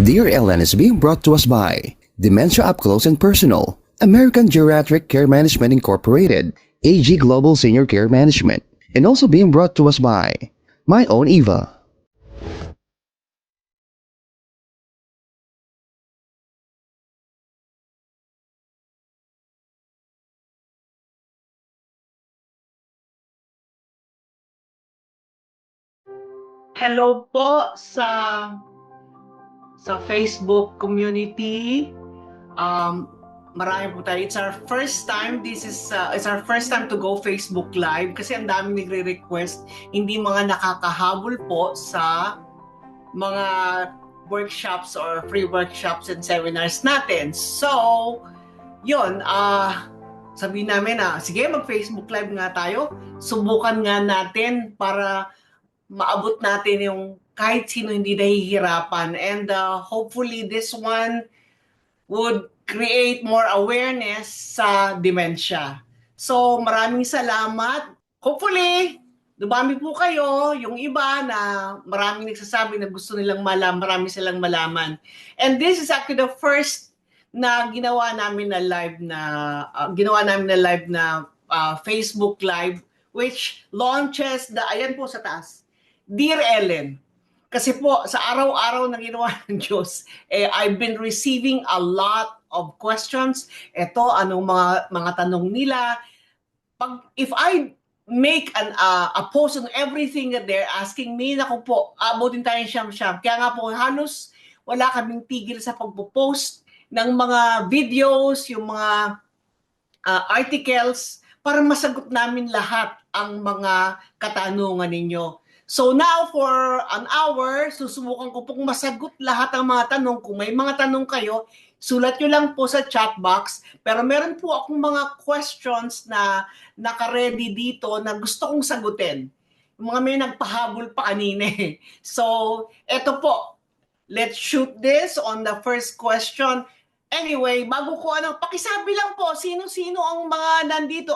Dear Ellen is being brought to us by Dementia Up Close and Personal, American Geriatric Care Management Incorporated, AG Global Senior Care Management, and also being brought to us by My Own Eva. Hello po sa Facebook community. Marami po tayo. It's our first time. It's our first time to go Facebook Live kasi ang daming nagre-request. Hindi mga nakakahabol po sa mga workshops or free workshops and seminars natin. So, yun, sabihin namin sige, mag-Facebook Live nga tayo. Subukan nga natin para maabot natin yung kahit sino hindi nahihirapan. And hopefully this one would create more awareness sa dementia. So maraming salamat. Hopefully, dumami po kayo. Yung iba na maraming nagsasabi na gusto nilang marami silang malaman. And this is actually the first na ginawa namin na live na Facebook Live which launches ayan po sa taas, Dear Ellen, kasi po sa araw-araw na ginawa ng Diyos, I've been receiving a lot of questions. Ito, anong mga tanong nila. If I make a post on everything that they're asking me, naku po, abutin tayo siyam-siyam. Kaya nga po, halos wala kaming tigil sa pagpo-post ng mga videos, yung mga articles, para masagot namin lahat ang mga katanungan ninyo. So now for an hour, susubukan ko pong masagot lahat ng mga tanong. Kung may mga tanong kayo, sulat nyo lang po sa chat box. Pero meron po akong mga questions na naka-ready dito na gusto kong sagutin. Yung mga may nagpahabol pa kanina. So, eto po. Let's shoot this on the first question. Anyway, bago ko pakisabi lang po, sino-sino ang mga nandito?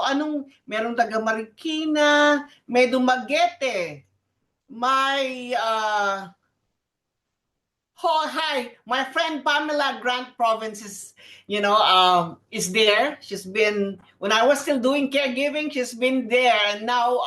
Merong taga Marikina, may Dumaguete, my my friend Pamela Grant Province is there. She's been, when I was still doing caregiving, she's been there, and now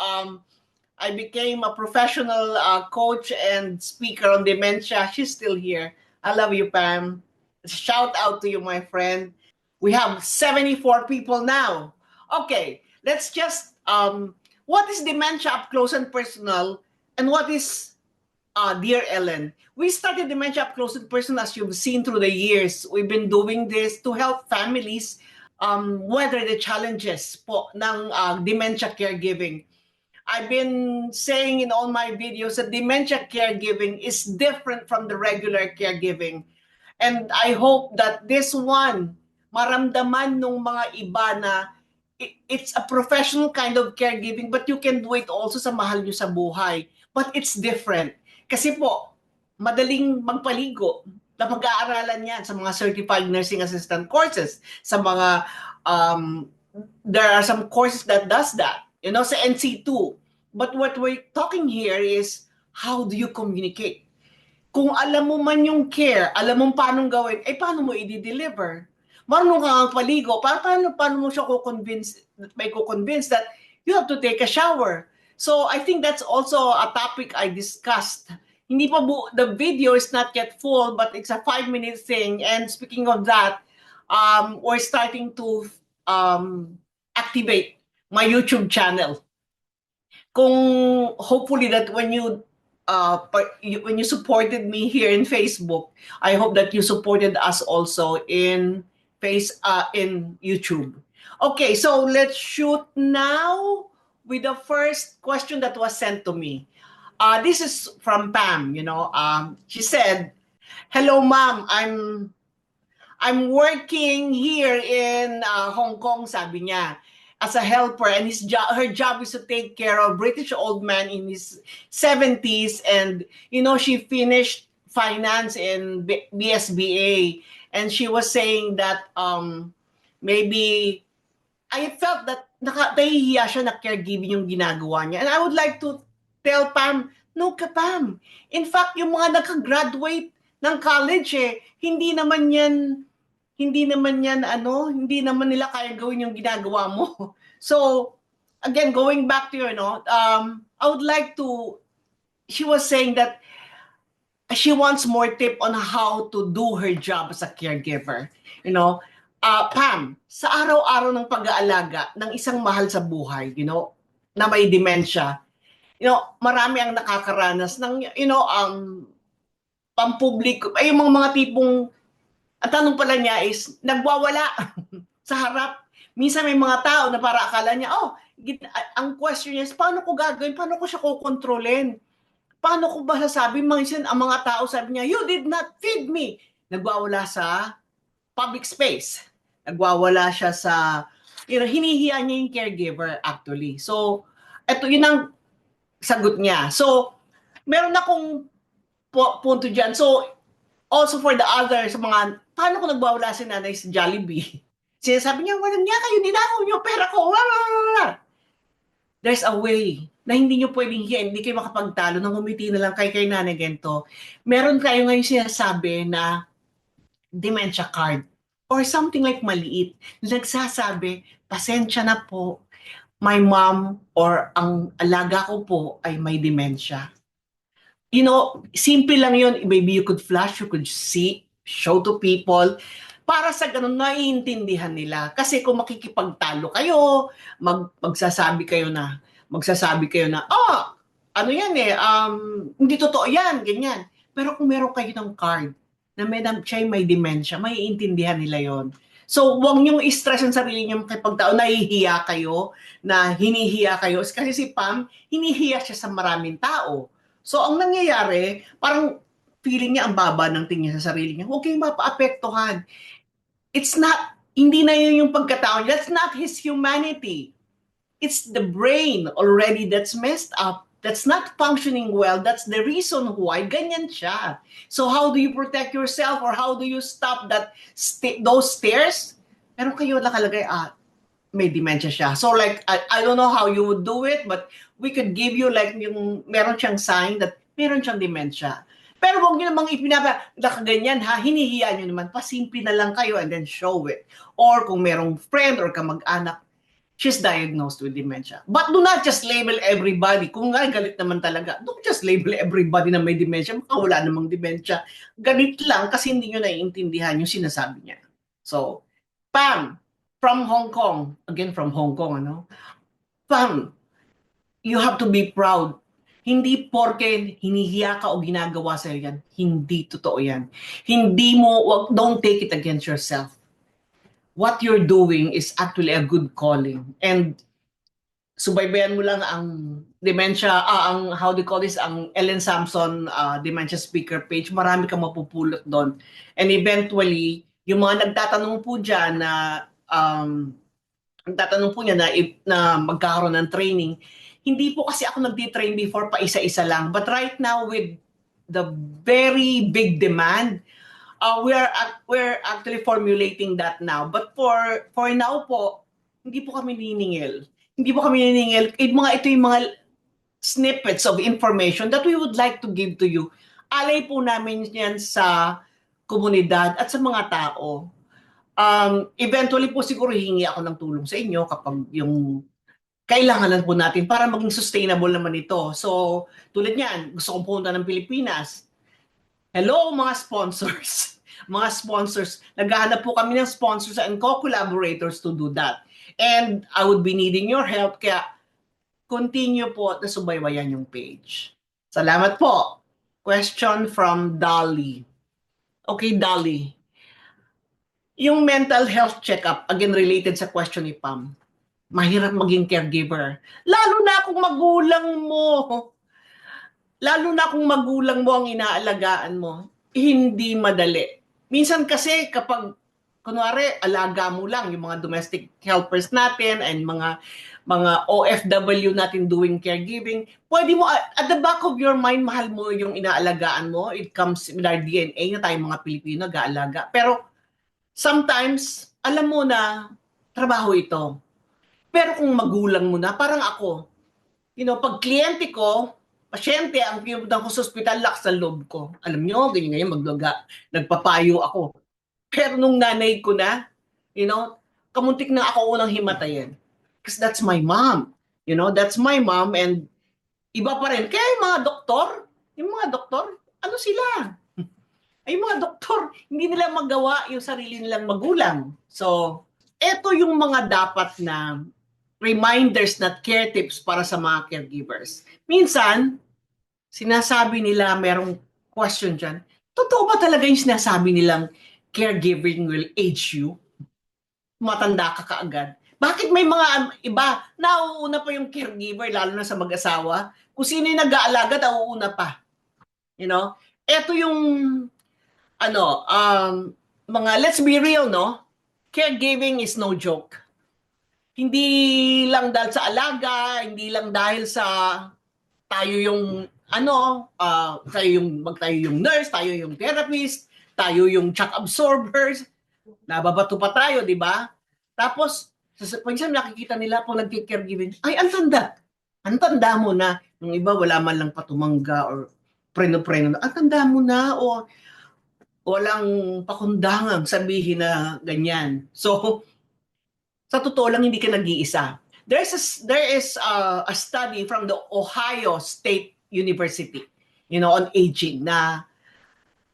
I became a professional coach and speaker on dementia. She's still here. I love you, Pam. Shout out to you, my friend. We have 74 people now. Okay, let's just what is dementia up close and personal? And what is Dear Ellen? We started Dementia Up Close and Personal, as you've seen through the years. We've been doing this to help families weather the challenges po ng dementia caregiving. I've been saying in all my videos that dementia caregiving is different from the regular caregiving. And I hope that this one, maramdaman nung mga iba na it's a professional kind of caregiving, but you can do it also sa mahal nyo sa buhay. But it's different. Kasi po, madaling magpaligo. Napag-aaralan yan sa mga certified nursing assistant courses. Sa mga, there are some courses that does that. Sa NC2. But what we're talking here is, how do you communicate? Kung alam mo man yung care, alam mo paano gawin, paano mo i-deliver? Marunong ka magpaligo, paano mo siya ko-convince that you have to take a shower? So I think that's also a topic I discussed. Hindi pa the video is not yet full, but it's a 5-minute thing. And speaking of that, we're starting to activate my YouTube channel. Hopefully that when you supported me here in Facebook, I hope that you supported us also in YouTube. Okay, so let's shoot now with the first question that was sent to me. This is from Pam. She said, "Hello, Ma'am. I'm working here in Hong Kong," sabi niya, "as a helper, and her job is to take care of British old man in his 70s, and she finished finance in BSBA, and she was saying that maybe I felt that nahihiya siya na caregiving yung ginagawa niya. And I would like to tell Pam, no ka Pam. In fact, yung mga nakagraduate ng college eh. Hindi naman nila kaya gawin yung ginagawa mo. So, again, going back to I would like to, she was saying that she wants more tip on how to do her job as a caregiver. Pam, sa araw-araw ng pag-aalaga ng isang mahal sa buhay, na may dementia, marami ang nakakaranas ng, pampubliko, ay yung mga tipong, ang tanong pala niya is, nagwawala sa harap. Minsan may mga tao na para akala niya, ang question niya is, paano ko gagawin? Paano ko siya kukontrolin? Paano ko ba sasabi? Minsan ang mga tao sabi niya, you did not feed me. Nagwawala sa public space. Nagwawala siya sa, hinihiya niya yung caregiver actually. So, yun ang sagot niya. So, meron akong punto dyan. So, also for the others, mga, paano kung nagwawala si nanay sa Jollibee? Sinasabi niya, walang niya kayo, ninakaw niyo pera ko. There's a way na hindi nyo pwedeng hiyain, hindi kayo makapagtalo, nang umiti na lang kay nanay gento. Meron kayo ngayon sinasabi na dementia card or something like maliit. Nagsasabi, pasensya na po, my mom or ang alaga ko po ay may dementia. Simple lang yun. Maybe you could flash, you could see, show to people, para sa ganun, naiintindihan nila. Kasi kung makikipagtalo kayo, magsasabi kayo na, ano yan hindi totoo yan, ganyan. Pero kung meron kayo ng card, na siya may dementia, maiintindihan nila yon. So, huwag niyong i-stress ang sarili niyo makipagtao, nahihiya kayo, na hinihiya kayo. Kasi si Pam, hinihiya siya sa maraming tao. So, ang nangyayari, parang feeling niya ang baba ng tingin sa sarili niya. Huwag kayong mapaapektuhan. Hindi na yun yung pagkatao. That's not his humanity. It's the brain already that's messed up. That's not functioning well. That's the reason why ganyan siya. So how do you protect yourself or how do you stop those stairs? Pero kayo nakalagay, may dementia siya. So like, I don't know how you would do it, but we could give you like meron siyang sign that meron siyang dementia. Pero huwag nyo namang nakaganyan hinihiya nyo naman, pasimple na lang kayo and then show it. Or kung merong friend or kamag-anak, she's diagnosed with dementia. But do not just label everybody. Kung nga galit naman talaga, don't just label everybody na may dementia. Baka wala namang dementia. Galit lang kasi hindi nyo naiintindihan yung sinasabi niya. So, Pam, from Hong Kong, again from Hong Kong, Pam, you have to be proud. Hindi porke hinihiya ka o ginagawa sa'yo yan. Hindi totoo yan. Don't take it against yourself. What you're doing is actually a good calling. And subaybayan mo lang ang dementia, how do you call this, ang Ellen Sampson dementia speaker page. Marami kang mapupulot doon. And eventually, yung mga nagtatanong po dyan na na magkakaroon ng training, hindi po kasi ako nagtitrain before pa isa-isa lang. But right now, with the very big demand, we're actually formulating that now. But for now po, hindi po kami niningil. Ito yung mga snippets of information that we would like to give to you. Alay po namin yan sa komunidad at sa mga tao. Eventually po siguro hihingi ako ng tulong sa inyo kapag yung kailangan po natin para maging sustainable naman ito. So, tulad niyan, gusto kong pumunta ng Pilipinas. Hello mga sponsors. Mga sponsors, naghahanap po kami ng sponsors and co-collaborators to do that. And I would be needing your help, kaya continue po na subaybayan yung page. Salamat po. Question from Dolly. Okay, Dolly. Yung mental health checkup, again related sa question ni Pam, mahirap maging caregiver. Lalo na kung magulang mo ang inaalagaan mo, hindi madali. Minsan kasi kapag, kunwari, alaga mo lang yung mga domestic helpers natin and mga OFW natin doing caregiving, pwede mo, at the back of your mind, mahal mo yung inaalagaan mo. It comes with our DNA na tayong mga Pilipino, nag-aalaga. Pero sometimes, alam mo na, trabaho ito. Pero kung magulang mo na, parang ako, pag kliyente ko, pasyente, ang pinuntahan ko sa ospital, lakas ng loob ko. Alam nyo, ganyan magduga. Nagpapayo ako. Pero nung nanay ko na, you know, kamuntik na ako unang himatayin. Because that's my mom. You know, that's my mom and iba pa rin. Kaya yung mga doktor, ano sila? Ay, yung mga doktor, hindi nila magawa yung sarili nilang magulang. So, eto yung mga dapat na reminders na care tips para sa mga caregivers. Minsan, sinasabi nila, merong question dyan, totoo ba talaga yung sinasabi nilang caregiving will age you? Matanda ka kaagad. Bakit may mga iba, nauuna pa yung caregiver, lalo na sa mag-asawa? Kung sino yung nag-aalaga, nauuna pa. You know? Ito yung, mga, let's be real, no? Caregiving is no joke. Hindi lang dahil sa alaga, hindi lang dahil sa tayo yung tayo yung nurse, tayo yung therapist, tayo yung shock absorbers, nababato pa tayo, di ba? Tapos, minsan nakikita nila kung nag-caregiving, ay, ang tanda. Ang tanda mo na. Yung iba, wala man lang patumangga or preno-preno. Ang tanda mo na o walang pakundangang sabihin na ganyan. So, sa totoo lang, hindi ka nag-iisa. There is a study from the Ohio State University, on aging na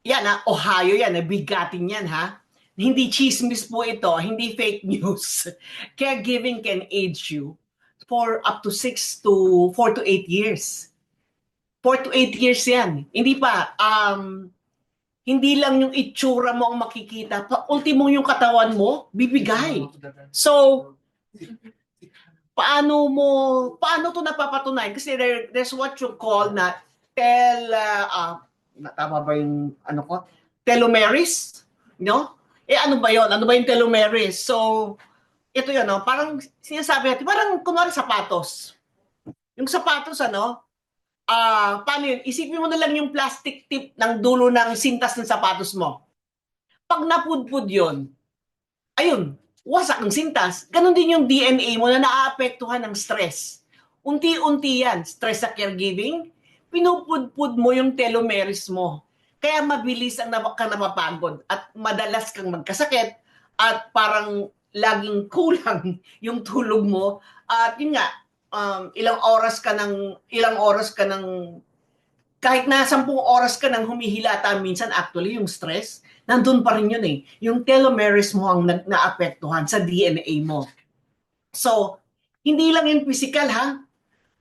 yan Ohio yan, bigatin yan ha. Hindi chismis po ito, hindi fake news. Caregiving can age you for up to 4 to 8 years. 4 to 8 years yan. Hindi pa, hindi lang yung itsura mo ang makikita, ultimo yung katawan mo, bibigay. So, paano to napapatunayan? Kasi there's what you call na tama ba yung telomeres, no? Ano ba yon? Ano ba yung telomeres? So, ito yun, no? Parang sinasabi natin, parang kunwari sapatos. Yung sapatos, paano yun? Isipin mo na lang yung plastic tip ng dulo ng sintas ng sapatos mo. Pag napudpud yun, ayun, wasak ang sintas. Ganon din yung DNA mo na naaapektuhan ng stress. Unti-unti yan. Stress sa caregiving, pinupudpud mo yung telomeres mo. Kaya mabilis ang kang napapagod at madalas kang magkasakit at parang laging kulang yung tulog mo. At yun nga, ilang oras ka ng kahit na 10 oras ka nang humihilata minsan, actually yung stress nandun pa rin yun eh. Yung telomeres mo ang naapektuhan sa DNA mo. So, hindi lang yung physical ha,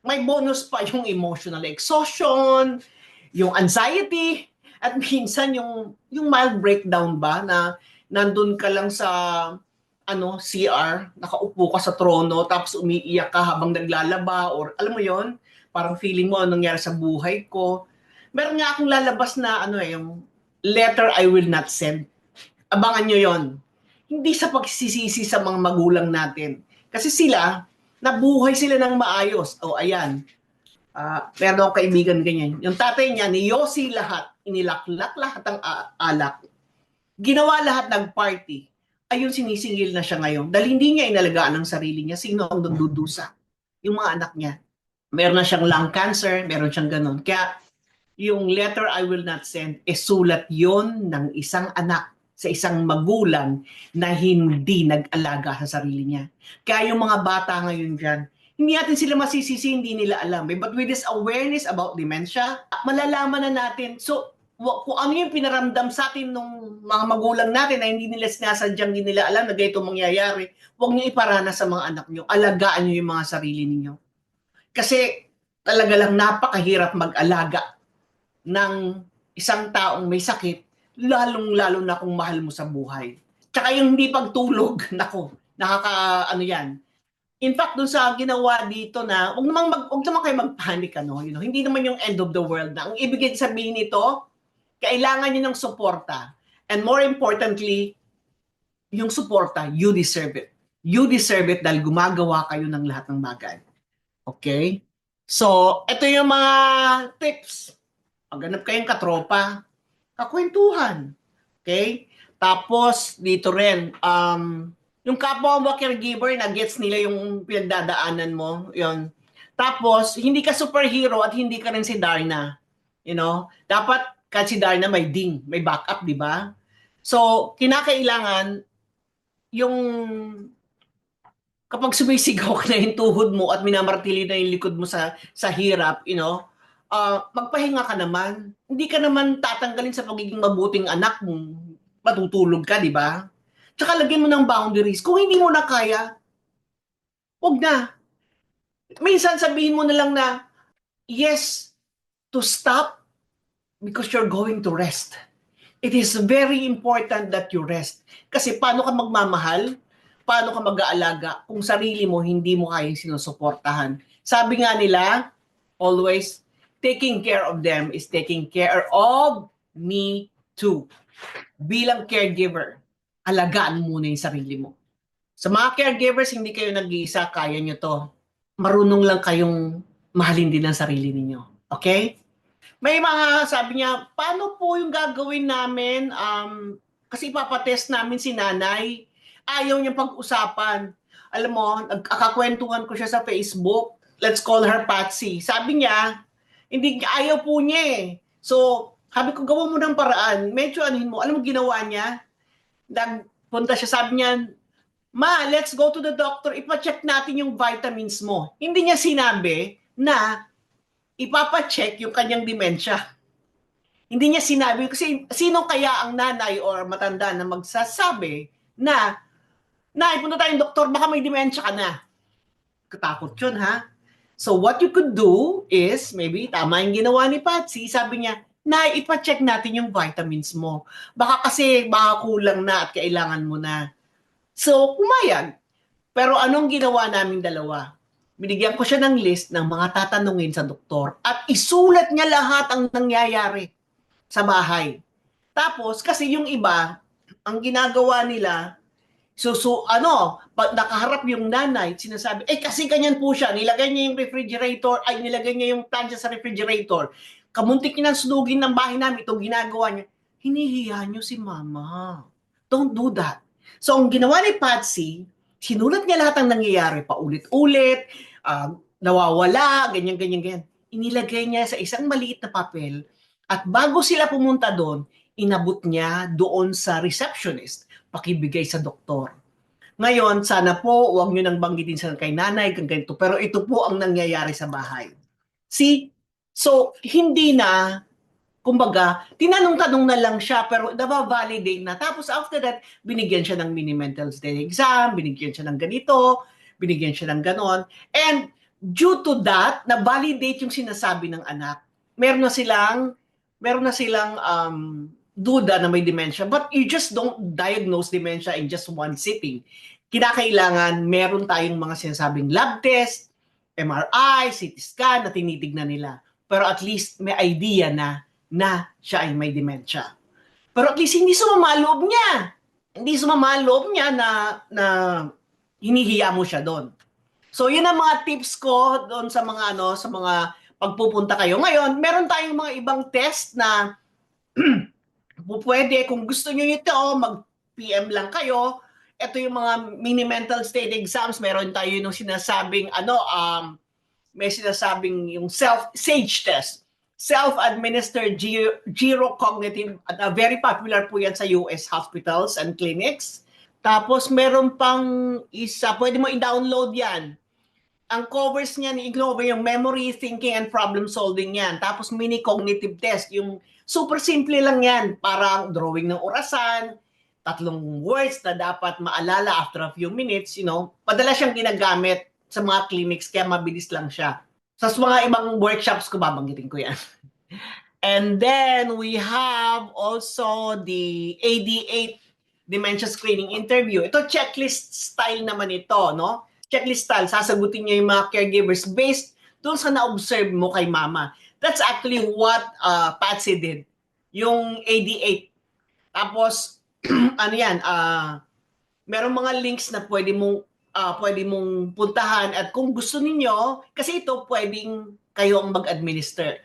may bonus pa yung emotional exhaustion, yung anxiety, at minsan yung mild breakdown ba na nandun ka lang sa CR, nakaupo ka sa trono tapos umiiyak ka habang naglalaba or alam mo yon, parang feeling mo anong nangyari sa buhay ko. Meron nga akong lalabas na yung letter I will not send. Abangan nyo yon. Hindi sa pagsisisi sa mga magulang natin. Kasi nabuhay sila ng maayos. O ayan, meron akong kaibigan ganyan. Yung tatay niya, ni Yossi lahat, inilaklak lahat ang alak. Ginawa lahat ng party. Ayun, sinisingil na siya ngayon. Dahil hindi niya inalagaan ang sarili niya, sino ang dudusa? Yung mga anak niya. Meron na siyang lung cancer, meron siyang ganun. Kaya, yung letter I will not send, sulat yon ng isang anak sa isang magulang na hindi nag-alaga sa sarili niya. Kaya yung mga bata ngayon dyan, hindi natin sila masisisi, hindi nila alam. But with this awareness about dementia, malalaman na natin. So, kung ano yung pinaramdam sa atin ng mga magulang natin na hindi nila sinasadyang, hindi nila alam na ganito mangyayari, huwag niyo iparana sa mga anak niyo. Alagaan niyo yung mga sarili niyo. Kasi talaga lang napakahirap mag-alaga ng isang taong may sakit, lalong-lalo na kung mahal mo sa buhay. Tsaka yung hindi pagtulog, yan. In fact, doon sa ginawa dito na, huwag naman kayo mag-panic, hindi naman yung end of the world na. Ang ibig sabihin nito, kailangan nyo ng suporta. And more importantly, yung suporta, you deserve it. You deserve it dahil gumagawa kayo ng lahat ng bagay. Okay? So, ito yung mga tips. Pagganap kayong katropa, kakwentuhan. Okay? Tapos, dito rin, yung kapwa mo caregiver na gets nila yung pinagdadaanan mo, yun. Tapos, hindi ka superhero at hindi ka rin si Darna. You know? Dapat, kahit si Darna may ding, may backup, di ba? So, kinakailangan yung kapag sumisigaw ka na yung tuhod mo at minamartili na yung likod mo sa hirap, magpahinga ka naman. Hindi ka naman tatanggalin sa pagiging mabuting anak kung matutulog ka, di ba? Tsaka lagyan mo ng boundaries. Kung hindi mo na kaya, huwag na. Minsan sabihin mo na lang na, yes, to stop because you're going to rest. It is very important that you rest. Kasi paano ka magmamahal? Paano ka mag-aalaga kung sarili mo hindi mo kayang sinusuportahan? Sabi nga nila, always, taking care of them is taking care of me too. Bilang caregiver, alagaan mo muna yung sarili mo. Sa mga caregivers, hindi kayo nag-iisa, kaya nyo to. Marunong lang kayong mahalin din ang sarili ninyo. Okay? May mga sabi niya, paano po yung gagawin namin? Kasi ipapatest namin si nanay. Ayaw niyang pag-usapan. Alam mo, nagkakakwentuhan ko siya sa Facebook. Let's call her Patsy. Sabi niya, hindi ayaw po niya eh. So, sabi ko, gawa mo ng paraan. Medyo anuhin mo. Alam mo, ginawa niya? Nagpunta siya, sabi niya, Ma, let's go to the doctor. Ipa-check natin yung vitamins mo. Hindi niya sinabi na ipapacheck yung kanyang demensya. Hindi niya sinabi, kasi sino kaya ang nanay or matanda na magsasabi na, Nay, punta tayong doktor, baka may demensya ka na. Katakot yun, ha? So what you could do is, maybe tama yung ginawa ni Patsy, sabi niya, Nay, ipacheck natin yung vitamins mo. Baka kulang na at kailangan mo na. So, pumayag. Pero anong ginawa naming dalawa? Binigyan ko siya ng list ng mga tatanungin sa doktor at isulat niya lahat ang nangyayari sa bahay. Tapos, kasi yung iba, ang ginagawa nila, pag nakaharap yung nanay, sinasabi, kasi ganyan po siya, nilagay niya yung tansya sa refrigerator. Kamuntik niya ng sunugin ng bahay namin, itong ginagawa niya. Hinihiya niyo si mama. Don't do that. So, ang ginawa ni Patsy, sinulat niya lahat ng nangyayari, paulit-ulit, nawawala, ganyan. Inilagay niya sa isang maliit na papel at bago sila pumunta doon, inabot niya doon sa receptionist, pakibigay sa doktor. Ngayon, sana po, huwag niyo nang banggitin sa kay nanay, ganito, pero ito po ang nangyayari sa bahay. See? So, hindi na, kumbaga, tinanong-tanong na lang siya, pero naba-validate na. Tapos after that, binigyan siya ng mini-mental state exam, binigyan siya ng ganito, binigyan siya ng ganon. And due to that, na-validate yung sinasabi ng anak. Meron na silang duda na may dementia, but you just don't diagnose dementia in just one sitting. Kinakailangan, meron tayong mga sinasabing lab test, MRI, CT scan na tinitignan nila. Pero at least may idea na siya ay may dementia. Pero at least hindi sumama loob niya. Hindi sumama loob niya na hinihiya mo siya doon. So yun ang mga tips ko doon sa mga pagpupunta kayo. Ngayon, meron tayong mga ibang test na pwede, kung gusto niyo ito, mag-PM lang kayo. Ito yung mga mini mental state exams. Meron tayo yung sinasabing may sinasabing yung SAGE test. Self-administered gyrocognitive, very popular po yan sa US hospitals and clinics. Tapos meron pang isa, pwede mo i-download yan. Ang covers niyan, i-cover yung memory, thinking, and problem solving yan. Tapos mini cognitive test, yung super simple lang yan. Parang drawing ng orasan, 3 words na dapat maalala after a few minutes, Padala siyang ginagamit sa mga clinics, kaya mabilis lang siya. Sa mga ibang workshops ko, babanggitin ko yan. And then we have also the AD8 dementia screening interview. Ito checklist style naman ito, no? Checklist style, sasagutin niya yung mga caregivers based doon sa na-observe mo kay mama. That's actually what Patsy did. Yung AD8. Tapos, merong mga links na pwede mong puntahan at kung gusto ninyo, kasi ito pwedeng kayo ang mag-administer.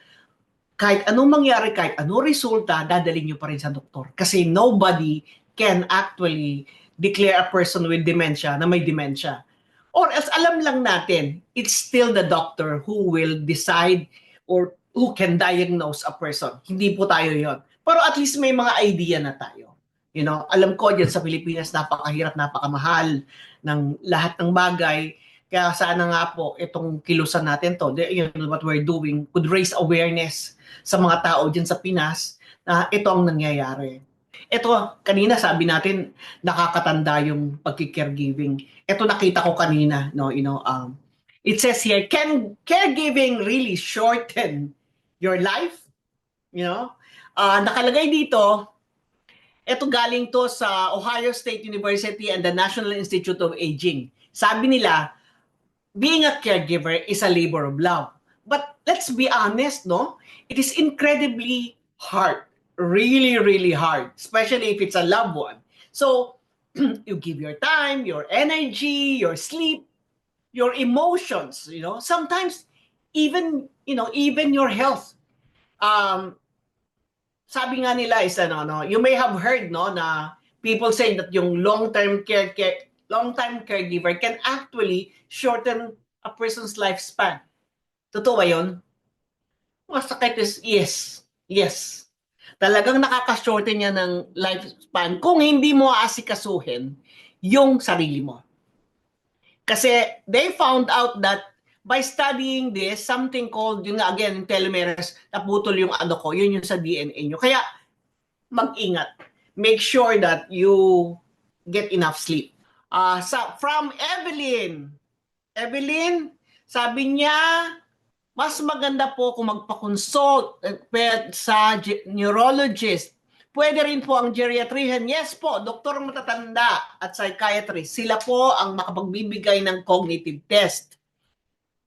Kahit anong mangyari, kahit anong resulta, dadalhin nyo pa rin sa doktor. Kasi nobody can actually declare a person with dementia na may dementia. Or as alam lang natin, it's still the doctor who will decide or who can diagnose a person. Hindi po tayo yon. Pero at least may mga idea na tayo. Alam ko dyan sa Pilipinas, napakahirap, napakamahal ng lahat ng bagay. Kaya sana nga po, itong kilusan natin to, what we're doing, could raise awareness sa mga tao dyan sa Pinas na ito ang nangyayari. Ito, kanina sabi natin, nakakatanda yung pagki-caregiving. Ito nakita ko kanina, it says here, can caregiving really shorten your life? Nakalagay dito, ito galing to sa Ohio State University and the National Institute of Aging. Sabi nila, being a caregiver is a labor of love. But let's be honest, no? It is incredibly hard. Really, really hard. Especially if it's a loved one. So, you give your time, your energy, your sleep, your emotions, Sometimes, even your health. Sabi nga nila is, you may have heard, na people saying that yung long-term caregiver can actually shorten a person's lifespan. Totoo ba yun? Masakit is yes. Talagang nakaka-shorten niya ng lifespan kung hindi mo aasikasuhin yung sarili mo. Kasi they found out that by studying this, something called, again, telomeres, naputol yung yun yung sa DNA nyo. Kaya mag-ingat. Make sure that you get enough sleep. From Evelyn. Evelyn, sabi niya, mas maganda po kung magpa-consult sa neurologist. Pwede rin po ang geriatrician. Yes po, doktor matatanda at psychiatrist. Sila po ang makapagbibigay ng cognitive test.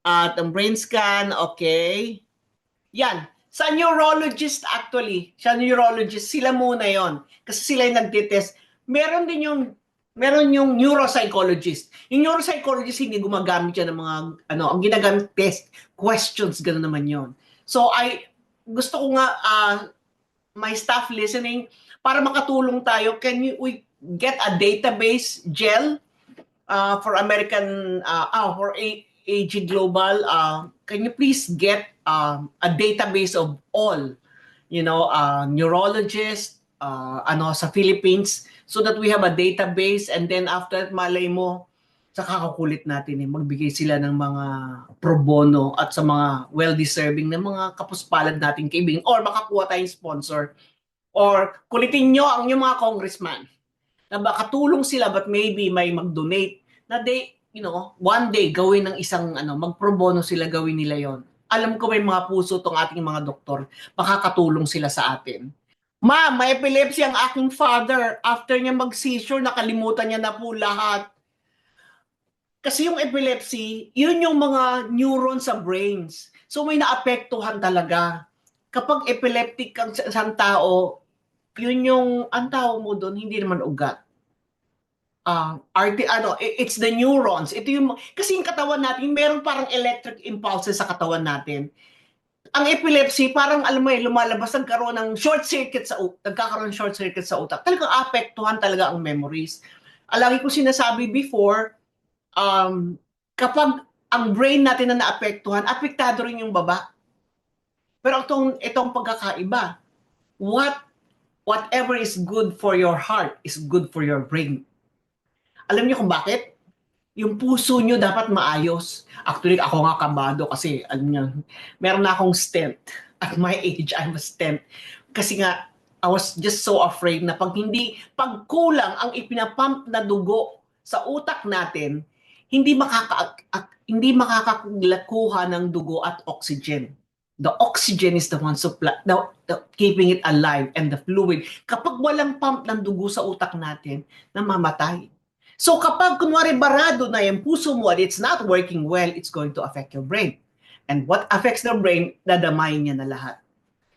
At ang brain scan, okay. Yan. Sa neurologist actually, sila muna yon. Kasi sila yung nagtitest. Meron yung neuropsychologist. Yung neuropsychologist, hindi gumagamit yan ng mga, ang ginagamit test, questions, gano'n naman yon. So, gusto ko nga, my staff listening, para makatulong tayo, we get a database, GEL, for American, for AG Global, can you please get a database of all, neurologists, sa Philippines, so that we have a database, and then after malay mo, sa kakakulit natin, magbigay sila ng mga pro bono at sa mga well-deserving na mga kapuspalad nating kaibigan, or makakuha tayong sponsor, or kulitin nyo ang yung mga congressman na baka tulong sila but maybe may mag-donate na one day gawin ng isang mag-pro bono sila, gawin nila yon. Alam ko may mga puso tong ating mga doktor, makakatulong sila sa atin. Ma'am, may epilepsy ang aking father. After niya mag-seizure, nakalimutan niya na po lahat. Kasi yung epilepsy, yun yung mga neurons sa brains. So may naapektuhan talaga. Kapag epileptic kang isang tao, yun yung, ang tao mo doon, hindi naman ugat. It's the neurons. Ito yung, kasi yung katawan natin, meron parang electric impulses sa katawan natin. Ang epilepsy, parang alam mo lumalabas, nagkakaroon ng short circuit sa utak. Talagang apektuhan talaga ang memories. Lagi ko sinasabi before, kapag ang brain natin na naapektuhan, apektado rin yung baba. Pero itong pagkakaiba, whatever is good for your heart is good for your brain. Alam niyo kung bakit? Yung puso nyo dapat maayos. Actually, ako nga kabado kasi, meron na akong stent. At my age, I'm a stent. Kasi nga, I was just so afraid na pag kulang ang ipinapump na dugo sa utak natin, hindi makakakuha ng dugo at oxygen. The oxygen is the one keeping it alive, and the fluid. Kapag walang pump ng dugo sa utak natin, namamatay. So kapag kunwari barado na yung puso mo at it's not working well, it's going to affect your brain. And what affects the brain, dadamayin niya na lahat.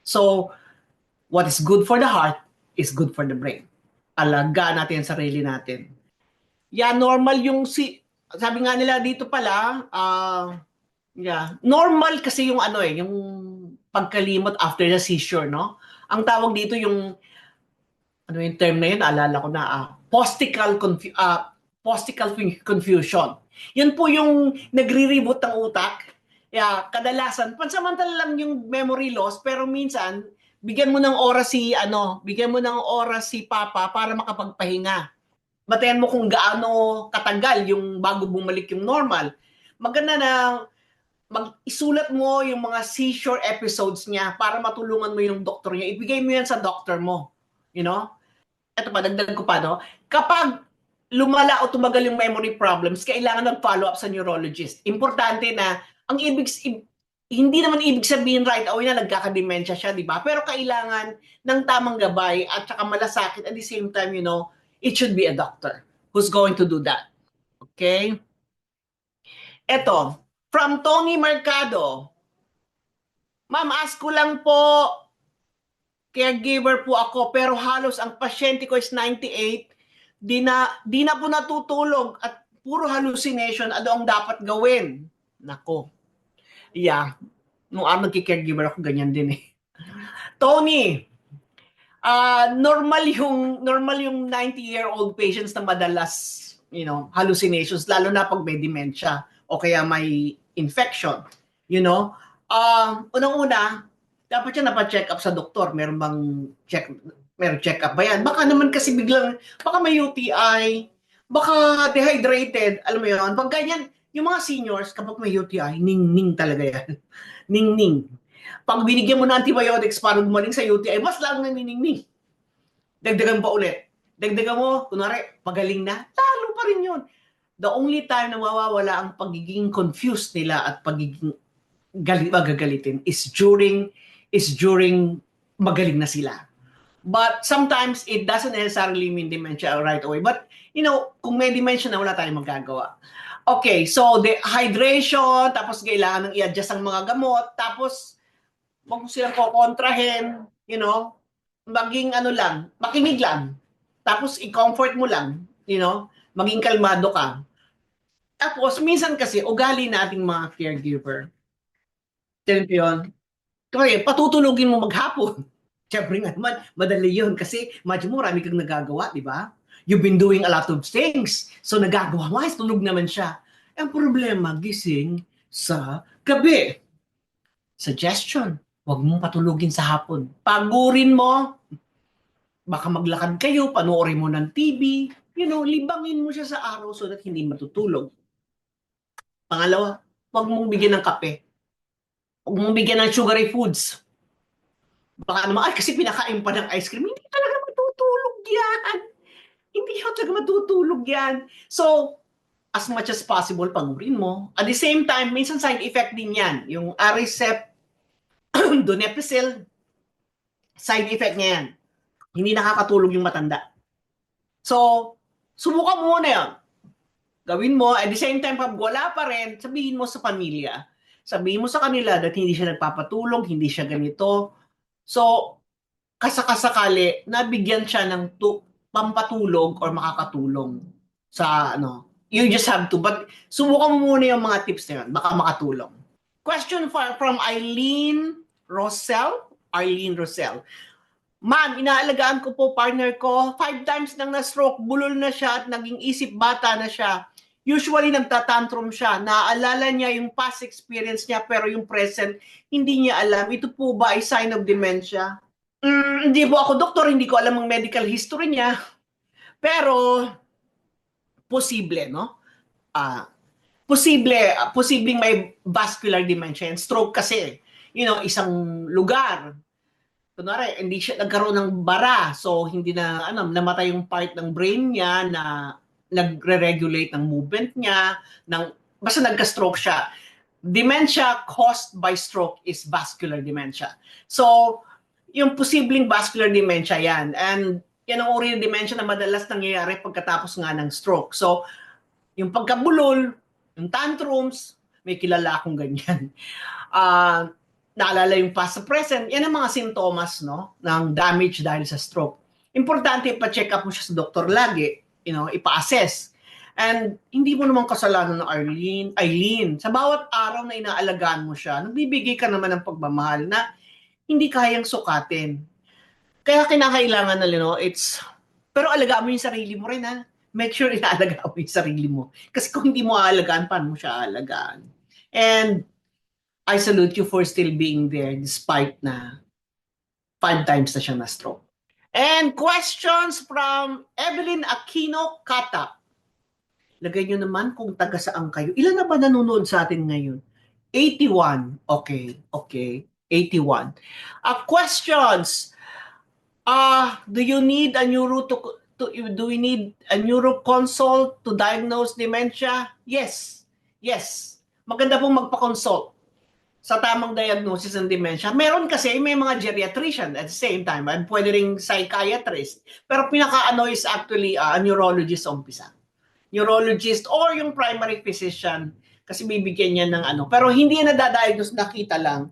So, what is good for the heart is good for the brain. Alagaan natin ang sarili natin. Normal yung sabi nga nila dito pala, normal kasi yung yung pagkalimot after the seizure, no? Ang tawag dito yung term na yun, naalala ko na, postical confusion. Yan po yung nagre-reboot ng utak. Kadalasan, pansamantala lang yung memory loss, pero minsan, bigyan mo ng oras si Papa para makapagpahinga. Batayan mo kung gaano katagal yung bago bumalik yung normal. Maganda na isulat mo yung mga seizure episodes niya para matulungan mo yung doktor niya. Ibigay mo yan sa doktor mo. You know? Ito pa, dagdag ko pa, no? Kapag lumala o tumagal yung memory problems, kailangan ng follow-up sa neurologist. Importante na, hindi naman ibig sabihin right away na nagkaka-dementia siya, di ba? Pero kailangan ng tamang gabay at saka malasakit at the same time, it should be a doctor who's going to do that. Okay? Ito, from Tony Mercado. Ma'am, ask ko lang po, caregiver po ako, pero halos ang pasyente ko is 98, di na po natutulog at puro hallucination. Ano ang dapat gawin? Nako. Yeah. Nung nagki-caregiver ako, ganyan din eh. Tony, normal yung 90-year-old patients na madalas, hallucinations, lalo na pag may dementia o kaya may infection, unang-una, dapat siya napacheck up sa doktor. Meron check up ba yan? Baka naman kasi baka may UTI, baka dehydrated, alam mo yun. Pag ganyan, yung mga seniors, kapag may UTI, ning-ning talaga yan. Ning-ning. Pag binigyan mo ng antibiotics para gumaling sa UTI, mas lang nang ning-ning. Dagdagan pa ulit. Dagdagan mo, kunwari, pagaling na, lalo pa rin yun. The only time na mawawala ang pagiging confused nila at pagiging magagalitin is during magaling na sila. But sometimes it doesn't necessarily mean dementia right away. But, kung may dementia na, wala tayong magagawa. Okay, so the hydration, tapos kailangan ng i-adjust ang mga gamot, tapos wag mo silang kokontrahin, maging makinig lang. Tapos i-comfort mo lang, maging kalmado ka. Tapos minsan kasi ugali nating mga caregiver. Yun. Kaya patutulogin mo maghapon. Siyempre nga naman, madali yun kasi imagine mo marami kang nagagawa, di ba? You've been doing a lot of things. So nagagawa mo, tulog naman siya. Ang problema, gising sa gabi. Suggestion, huwag mong patulogin sa hapon. Pagurin mo, baka maglakad kayo, panoorin mo ng TV, libangin mo siya sa araw so that hindi matutulog. Pangalawa, huwag mong bigyan ng kape. Huwag mong bigyan ng sugary foods. Baka naman, kasi pinakain pa ng ice cream, hindi talaga matutulog yan. Hindi talaga matutulog yan. So, as much as possible, pagurin mo. At the same time, minsan side effect din yan. Yung Aricept, Donepezil, side effect niya yan. Hindi nakakatulog yung matanda. So, subukan mo muna yan. Gawin mo, at the same time, pag wala pa rin, sabihin mo sa pamilya. Sabihin mo sa kanila that hindi siya nagpapatulog, hindi siya ganito. So, kasakasakali, nabigyan siya ng pampatulog or makakatulong sa You just have to. But subukan mo muna yung mga tips na yun. Baka makatulong. Question from Eileen Rosell. Ma'am, inaalagaan ko po partner ko. 5 times nang na-stroke, bulol na siya at naging isip bata na siya. Usually nagtatantrum siya. Naaalala niya yung past experience niya pero yung present, hindi niya alam. Ito po ba ay sign of dementia? Hindi po ako doktor, hindi ko alam ang medical history niya. Pero, posible, no? Posibleng may vascular dementia and stroke kasi, isang lugar. Kunwari, hindi siya nagkaroon ng bara, so hindi na, namatay yung part ng brain niya na nagre-regulate ng movement niya, basta nagka-stroke siya. Dementia caused by stroke is vascular dementia. So, yung posibleng vascular dementia yan. And yan ang uri ng dementia na madalas nangyayari pagkatapos nga ng stroke. So, yung pagkabulol, yung tantrums, may kilala akong ganyan. Naalala yung past sa present, yan ang mga sintomas ng damage dahil sa stroke. Importante, pa-check up mo siya sa doktor lagi, ipa-assess. And hindi mo naman kasalanan ng Eileen. Sa bawat araw na inaalagaan mo siya, nagbibigay ka naman ng pagmamahal na hindi kayang sukatin. Kaya kinakailangan na, pero alagaan mo yung sarili mo rin, ha? make sure inaalagaan mo yung sarili mo. Kasi kung hindi mo aalagaan, paano mo siya aalagaan? And I salute you for still being there despite na 5 times na siya na-stroke. And questions from Evelyn Aquino Kata. Lagay nyo naman kung taga saan kayo. Ilan na ba nanonood sa atin ngayon? 81. Okay. 81. Questions. Do you need a do we need a neuro consult to diagnose dementia? Yes. Maganda pong magpa-consult sa tamang diagnosis ng dementia. Meron kasi may mga geriatrician at the same time, and pwede ring psychiatrist. Pero pinaka-ano is actually a neurologist sa umpisa. Neurologist or yung primary physician kasi bibigyan niya ng ano. Pero hindi yan nadadiagnose, nakita lang.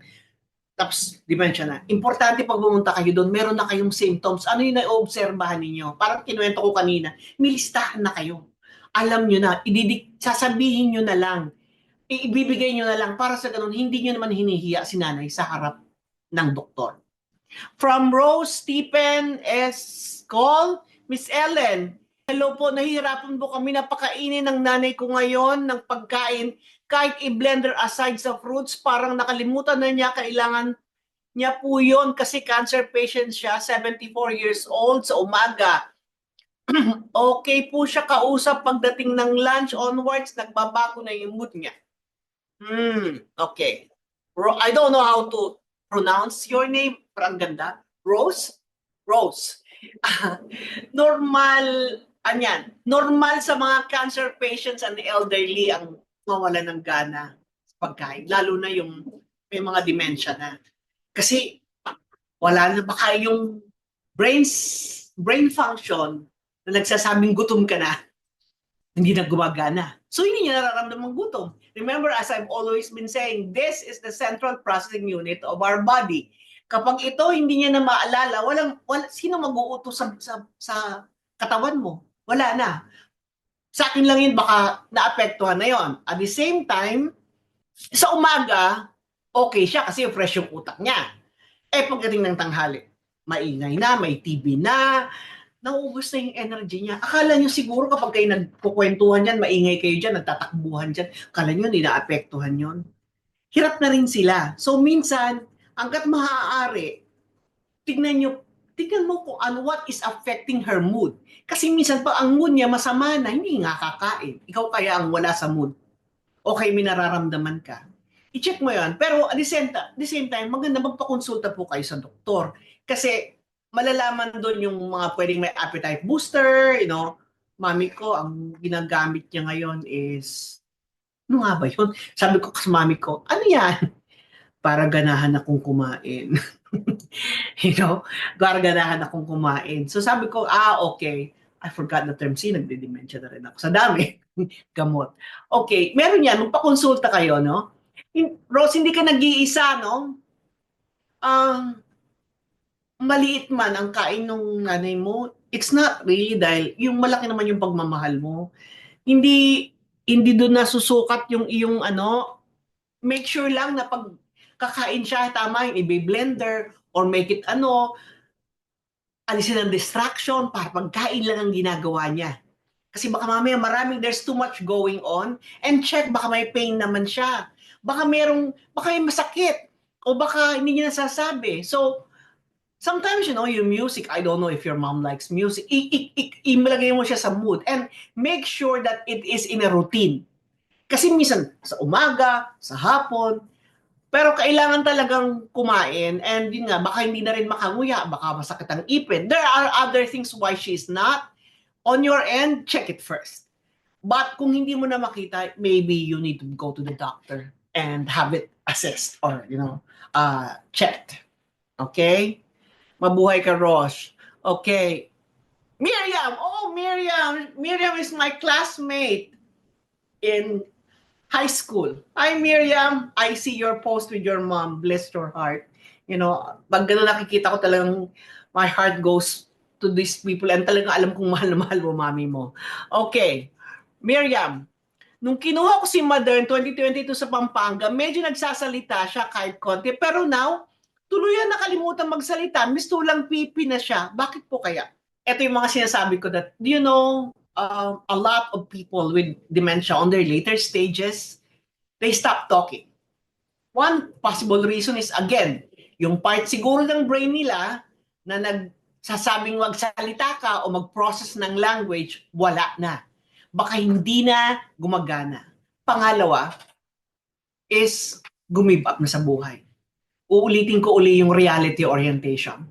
Tapos dementia na. Importante pag pumunta kayo doon, meron na kayong symptoms. Ano yung na-obserbahan ninyo? Parang kinuwento ko kanina, may listahan na kayo. Alam nyo na, sasabihin nyo na lang, ibibigay nyo na lang para sa ganun, hindi nyo naman hinihiya si nanay sa harap ng doktor. From Rose Stephen S. Call, Miss Ellen, hello po, nahihirapan po kami na pakainin ng nanay ko ngayon ng pagkain kahit i-blender aside sa fruits, parang nakalimutan na niya, kailangan niya po yun kasi cancer patient siya, 74 years old, sa umaga. Okay po siya kausap pagdating ng lunch onwards, nagbabago na yung mood niya. Okay. I don't know how to pronounce your name, pero ang ganda. Rose? Normal, anyan. Normal sa mga cancer patients and elderly ang mawala ng gana sa pagkain. Lalo na yung may mga dementia na. Kasi wala na baka yung brain function na nagsasabing gutom ka na, hindi na gumagana. So hindi niya nararamdaman gutom. Remember, as I've always been saying, this is the central processing unit of our body. Kapag ito hindi niya na maalala, sino mag-uutos sa katawan mo? Wala na. Sa akin lang yun, baka naapektuhan na yon. At the same time, sa umaga, okay siya kasi fresh yung utak niya. Pagdating ng tanghali, maingay na, may TV na, nauubos na yung energy niya. Akala nyo siguro kapag kayo nagkukwentuhan dyan, maingay kayo dyan, nagtatakbuhan dyan, akala nyo hindi naapektuhan yon. Hirap na rin sila. So minsan, hanggat maaari, tignan mo kung what is affecting her mood. Kasi minsan pa ang mood niya masama na, hindi nga kakain. Ikaw kaya ang wala sa mood. Okay, may nararamdaman ka. I-check mo yan. Pero at the same time, maganda magpakonsulta po kayo sa doktor. Kasi malalaman doon yung mga pwedeng may appetite booster, Mami ko, ang ginagamit niya ngayon is, ano nga ba yun? Sabi ko sa mami ko, ano yan? Para ganahan akong kumain. Para ganahan akong kumain. So sabi ko, okay. I forgot the term. Nagde-dementia na rin ako. Sa dami. Gamot. Okay. Meron yan. Magpakonsulta kayo, no? Rose, hindi ka nag-iisa, no? Maliit man ang kain ng nanay mo, it's not really dahil yung malaki naman yung pagmamahal mo. Hindi doon nasusukat yung iyong make sure lang na pag kakain siya, tama yung i-blender or make it alisin ang distraction para pagkain lang ang ginagawa niya. Kasi baka mamaya there's too much going on, and check, baka may pain naman siya. Baka may masakit, o baka hindi niya nasasabi. So, sometimes, yung music, I don't know if your mom likes music, imalagay mo siya sa mood, and make sure that it is in a routine. Kasi minsan, sa umaga, sa hapon, pero kailangan talagang kumain, and yun nga, baka hindi na rin makanguya, baka masakit ang ipin. There are other things why she's not. On your end, check it first. But kung hindi mo na makita, maybe you need to go to the doctor and have it assessed or, checked. Okay? Mabuhay ka, Rosh. Okay. Miriam! Oh, Miriam! Miriam is my classmate in high school. Hi, Miriam. I see your post with your mom. Bless your heart. Pag gano'n nakikita ko talagang my heart goes to these people and talagang alam kong mahal na mahal mo, mami mo. Okay. Miriam, nung kinuha ko si Mother in 2022 sa Pampanga, medyo nagsasalita siya kahit konti. Pero now, tuluyan nakalimutan magsalita. Mistulang pipi na siya. Bakit po kaya? Ito yung mga sinasabi ko that, a lot of people with dementia on their later stages, they stop talking. One possible reason is, again, yung part siguro ng brain nila na nagsasabing magsalita ka o mag-process ng language, wala na. Baka hindi na gumagana. Pangalawa is gumib up na sa buhay. Uulitin ko uli yung reality orientation.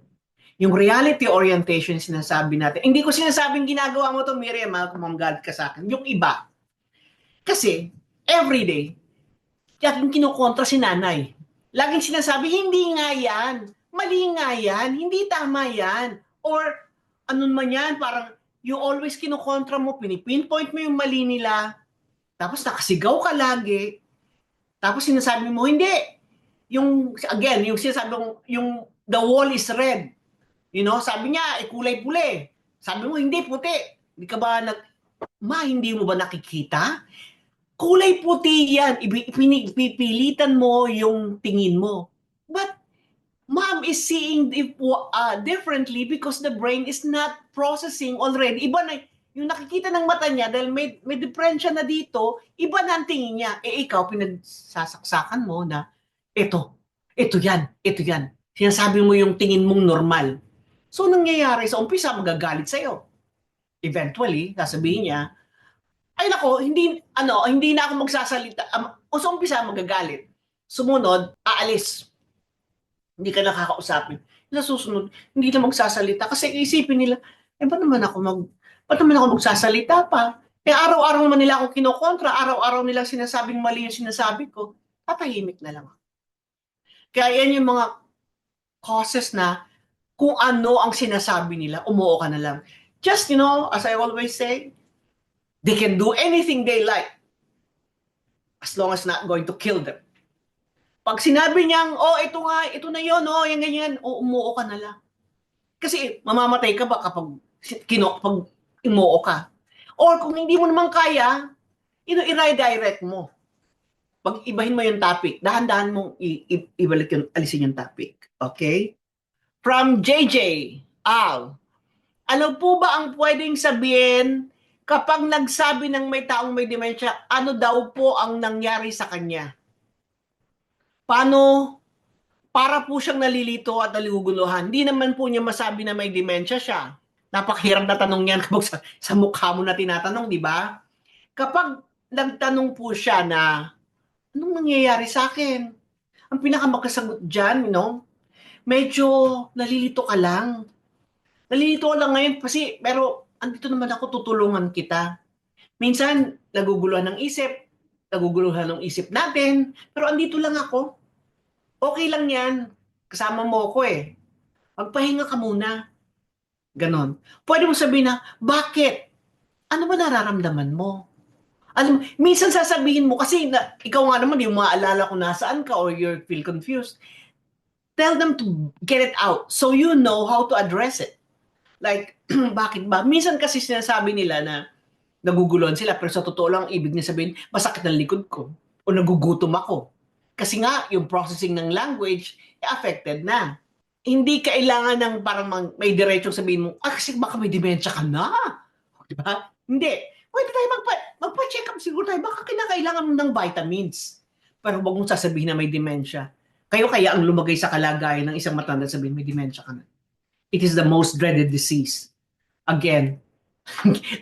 Yung reality orientation sinasabi natin. Hindi ko sinasabing ginagawa mo to, Miriam, kumanggalit ka sa akin. Yung iba. Kasi, everyday, laging kinukontra si nanay. Laging sinasabi, hindi nga yan. Mali nga yan. Hindi tama yan. Or, anun man yan, parang, you always kinukontra mo, pinipinpoint mo yung mali nila, tapos nakasigaw ka lagi, tapos sinasabi mo, hindi. Yung, again, yung sinasabi mo, yung the wall is red. You know, sabi niya, kulay puli. Sabi mo, hindi, puti. Hindi ka ba hindi mo ba nakikita? Kulay puti yan. Pipilitan mo yung tingin mo. But mom is seeing differently because the brain is not processing already. Iba na yung nakikita ng mata niya dahil may diferensya na dito, iba na ang tingin niya. Ikaw, pinagsasaksakan mo na, ito yan. Sinasabi mo yung tingin mong normal. So, nangyayari sa umpisa, magagalit sa'yo. Eventually, sasabihin niya, ay nako, hindi na ako magsasalita. O sa umpisa, magagalit. Sumunod, aalis. Hindi ka nakakausapin. Sa susunod, hindi na magsasalita. Kasi isipin nila, ba't naman ako magsasalita pa? Araw-araw naman nila ako kinokontra, araw-araw nila sinasabing mali yung sinasabi ko, tatahimik na lang ako. Kaya yan yung mga causes na kung ano ang sinasabi nila, umuo ka na lang. Just, as I always say, they can do anything they like as long as not going to kill them. Pag sinabi niyang, ito na yun, yan ganyan, umuo ka na lang. Kasi mamamatay ka ba kapag umuo ka? Or kung hindi mo naman kaya, i-redirect mo. Pag ibahin mo yung topic, dahan-dahan mong alisin yung topic. Okay? From JJ, Al, ano po ba ang pwedeng sabihin kapag nagsabi ng may taong may dementia, ano daw po ang nangyari sa kanya? Para po siyang nalilito at naluguluhan. Hindi naman po niya masabi na may dementia siya. Napakahirap na tanong yan kapag sa mukha mo na tinatanong, di ba? Kapag nagtanong po siya na, anong nangyayari sa akin? Ang pinakamakasagot dyan, medyo nalilito ka lang. Nalilito ka lang ngayon kasi, pero andito naman ako, tutulungan kita. Minsan, naguguluhan ng isip natin, pero andito lang ako. Okay lang yan. Kasama mo ako eh. Magpahinga ka muna. Ganon. Pwede mo sabihin na, bakit? Ano ba nararamdaman mo? Minsan sasabihin mo, kasi ikaw nga naman, yung maalala kung nasaan ka or you feel confused. Tell them to get it out so you know how to address it. Like, bakit ba? Minsan kasi sinasabi nila na naguguluhan sila, pero sa totoo lang, ibig niya sabihin, masakit ang likod ko o nagugutom ako. Kasi nga, yung processing ng language, affected na. Hindi kailangan ng parang may diretsong sabihin mo, kasi baka may dementia ka na. Diba? Hindi. Pwede tayo magpa-check up siguro tayo. Baka kinakailangan mo ng vitamins. Pero huwag mong sasabihin na may dementia. Kayo kaya ang lumagay sa kalagayan ng isang matanda sabihin, may dementia ka na. It is the most dreaded disease. Again,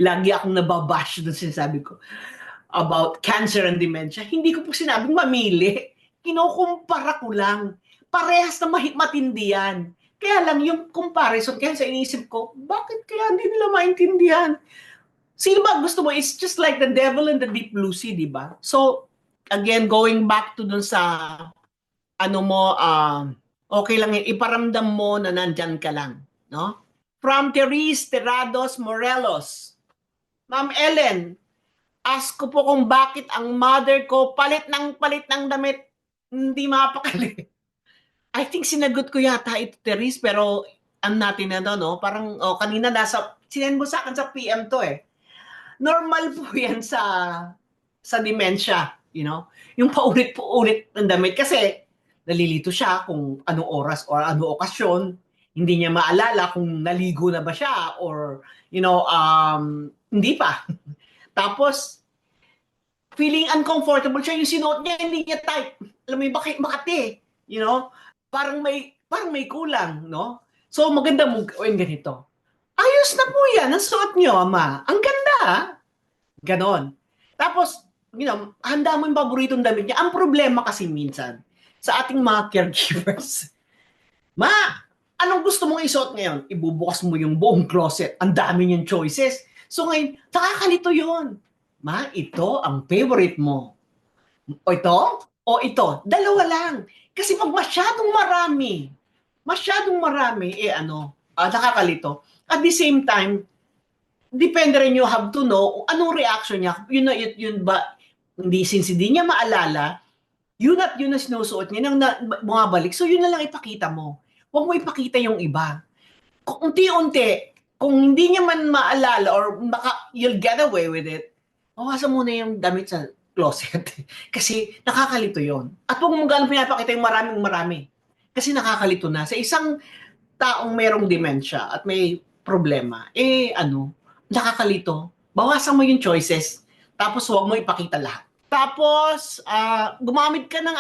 lagi akong nababash doon sinasabi ko about cancer and dementia. Hindi ko po sinabing mamili. Kinukumpara ko lang. Parehas na matindi yan. Kaya lang yung comparison, kaya sa iniisip ko, bakit kaya hindi nila maintindihan? Sino ba gusto mo? It's just like the devil in the deep blue sea, di ba? So, again, going back to dun sa okay lang yun, iparamdam mo na nandyan ka lang. No? From Therese Terrados Morelos. Ma'am Ellen, ask ko po kung bakit ang mother ko palit ng damit, hindi mapakali. I think sinagot ko yata ito, Therese, pero natin na parang kanina sinend mo sa akin sa PM to eh. Normal po yan sa dementia, yung paulit-paulit ng damit kasi nalilito siya kung anong oras or anong okasyon, hindi niya maalala kung naligo na ba siya or Hindi pa. Tapos, feeling uncomfortable siya, yung sinuot niya, hindi niya type. Alam mo yung makati, you know? Parang may kulang, no? So, maganda mong gawin ganito. Ayos na po yan, ang suot niyo, ama. Ang ganda, ah. Ganon. Tapos, handa mo yung paboritong damit niya. Ang problema kasi minsan, sa ating mga caregivers, ma, anong gusto mong isuot ngayon? Ibubukas mo yung buong closet. Ang dami niyang choices. So ngayon, nakakalito yun. Ma, ito ang favorite mo. O ito? O ito? Dalawa lang. Kasi pag masyadong marami, nakakalito. At the same time, depende rin, you have to know anong reaction niya. Yun ba, since hindi niya maalala, yun at yun na sinusuot niya nang bumabalik. So yun na lang ipakita mo. Huwag mo ipakita yung iba. Kung unti-unti, kung hindi niya man maalala or baka you'll get away with it, bawasan mo na yung damit sa closet. Kasi nakakalito yon. At huwag mo ganun pinapakita yung maraming-marami. Kasi nakakalito na. Sa isang taong merong dementia at may problema, nakakalito. Bawasan mo yung choices. Tapos huwag mo ipakita lahat. Tapos, gumamit ka ng